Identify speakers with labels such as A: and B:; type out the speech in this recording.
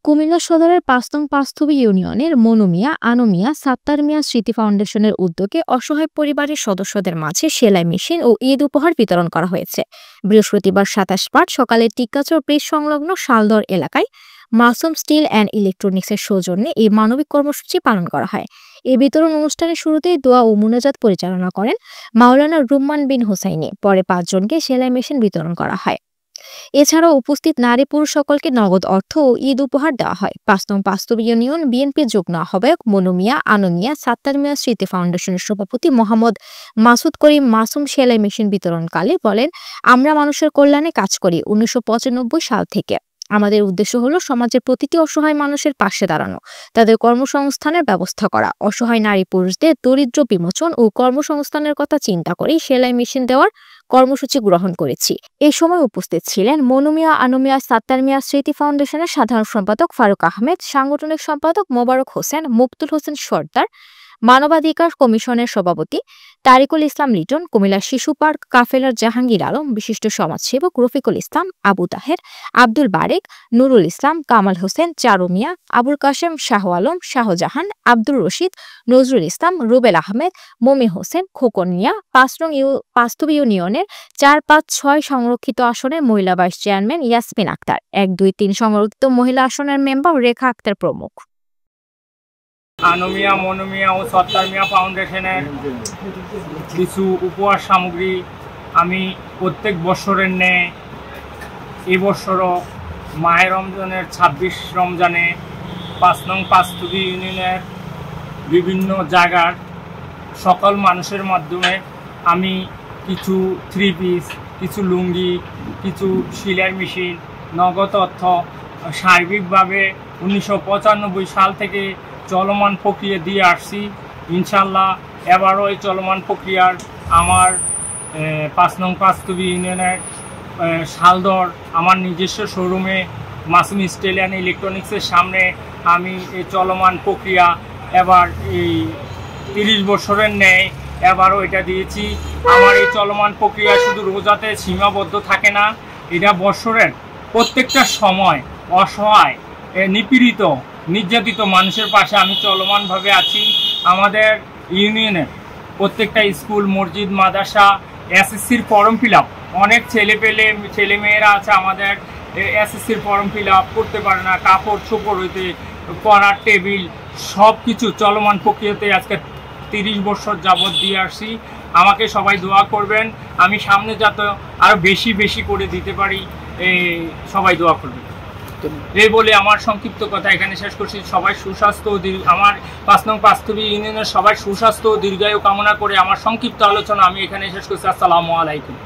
A: কুমিল্লা সদরের ৫ নং পাঁচথবি ইউনিয়নের মনু মিয়া, আনু মিয়া, সাত্তার মিয়া স্মৃতি ফাউন্ডেশনের উদ্যোগে অসহায় পরিবারের সদস্যদের মাঝে সেলাই মেশিন ও ঈদ উপহার বিতরণ করা হয়েছে। বৃহস্পতিবার ২৭ মার্চ সকালে টিকাচর ব্রিজ সংলগ্ন শালদর এলাকায় মাসুম স্টিল অ্যান্ড ইলেকট্রনিক্সের সৌজন্যে এই মানবিক কর্মসূচি পালন করা হয়। এই বিতরণ অনুষ্ঠানের শুরুতেই দোয়া ও মুনাজাত পরিচালনা করেন মাওলানা রুম্মান বিন হুসাইনি। পরে ৫ জনকে সেলাই মেশিন বিতরণ করা হয়। এছাড়াও উপস্থিত নারী পুরুষ সকলকে নগদ অর্থ ও ঈদ উপহার দেওয়া হয়। ৫ নং পাঁচথবি ইউনিয়ন বিএনপির যুগ্ম আহ্বায়ক মনু মিয়া, আনু মিয়া, সাত্তার মিয়া স্মৃতি ফাউন্ডেশনের সভাপতি মোহাম্মদ মাসুদ করিম মাসুম সেলাই মেশিন বিতরণকালে বলেন, আমরা মানুষের কল্যাণে কাজ করি ১৯৯৫ সাল থেকে। আমাদের উদ্দেশ্য হলো সমাজের প্রতিটি অসহায় মানুষের পাশে দাঁড়ানো, তাদের কর্মসংস্থানের ব্যবস্থা করা। অসহায় নারী পুরুষদের দরিদ্র বিমোচন ও কর্মসংস্থানের কথা চিন্তা করেই সেলাই মেশিন দেওয়ার কর্মসূচি গ্রহণ করেছি। এই সময় উপস্থিত ছিলেন মনু মিয়া, আনু মিয়া, সাত্তার মিয়া স্মৃতি ফাউন্ডেশনের সাধারণ সম্পাদক ফারুক আহমেদ, সাংগঠনিক সম্পাদক মোবারক হোসেন, মুক্তুল হোসেন সর্দার, মানবাধিকার কমিশনের সভাপতি তারিকুল ইসলাম লিটন, কুমিল্লা শিশু পার্ক কাফেলার জাহাঙ্গীর আলম, বিশিষ্ট সমাজসেবক রফিকুল ইসলাম, আবু তাহের, আব্দুল বারেক, নুরুল ইসলাম, কামাল হোসেন, চারু মিয়া, আবুল কাশেম, শাহ আলম, শাহজাহান, আব্দুর রশিদ, নজরুল ইসলাম, রুবেল আহমেদ, মমি হোসেন, খোকন মিয়া, ৫ নং পাঁচথবি ইউনিয়নের ৪, ৫, ৬ সংরক্ষিত আসনের মহিলা ভাইস চেয়ারম্যান ইয়াসমিন আক্তার, ১, ২, ৩ সংরক্ষিত মহিলা আসনের মেম্বার রেখা আক্তার প্রমুখ।
B: আনু মিয়া, মনু মিয়া ও সাত্তার মিয়া ফাউন্ডেশনের কিছু উপহার সামগ্রী আমি প্রত্যেক বছরের ন্যায় এবছরও মাহে রমজানের ২৬ রমজানে ৫ নং পাঁচথবি ইউনিয়নের বিভিন্ন জায়গার সকল মানুষের মাধ্যমে আমি কিছু 3 পিস, কিছু লুঙ্গি, কিছু সেলাই মেশিন, নগদ অর্থ সার্বিকভাবে ১৯৯৫ সাল থেকে চলমান প্রক্রিয়া দিয়ে আসছি। ইনশাল্লাহ এবারও এই চলমান প্রক্রিয়ার আমার ৫ নং পাঁচথবি ইউনিয়নের শালদর আমার নিজস্ব শোরুমে মাসুম স্টিল অ্যান্ড ইলেকট্রনিক্সের সামনে আমি এই চলমান প্রক্রিয়া এবার এই ৩০ বছরের ন্যায় এবারও এটা দিয়েছি। আমার এই চলমান প্রক্রিয়া শুধু রোজাতে সীমাবদ্ধ থাকে না, এটা বছরের প্রত্যেকটা সময় অসহায়, নিপীড়িত, নির্যাতিত মানুষের পাশে আমি চলমানভাবে আছি। আমাদের ইউনিয়নের প্রত্যেকটা স্কুল, মসজিদ, মাদ্রাসা, এসএসসির ফর্ম ফিল আপ, অনেক ছেলেমেয়েরা আছে আমাদের এসএসসির ফর্ম ফিল আপ করতে পারে না, কাপড় চোপড় হইতে পড়ার টেবিল সব কিছু চলমান প্রক্রিয়াতে আজকে ৩০ বছর যাবৎ দিয়ে আসছি। আমাকে সবাই দোয়া করবেন, আমি সামনে যাতে আরও বেশি করে দিতে পারি, সবাই দোয়া করবেন। এই বলে আমার সংক্ষিপ্ত কথা এখানে শেষ করছি। সবাই সুস্বাস্থ্য ও আমার ৫ নং পাঁচথবি ইউনিয়নের সবাই সুস্বাস্থ্য ও দীর্ঘায়ু কামনা করে আমার সংক্ষিপ্ত আলোচনা আমি এখানে শেষ করছি। আসসালামু আলাইকুম।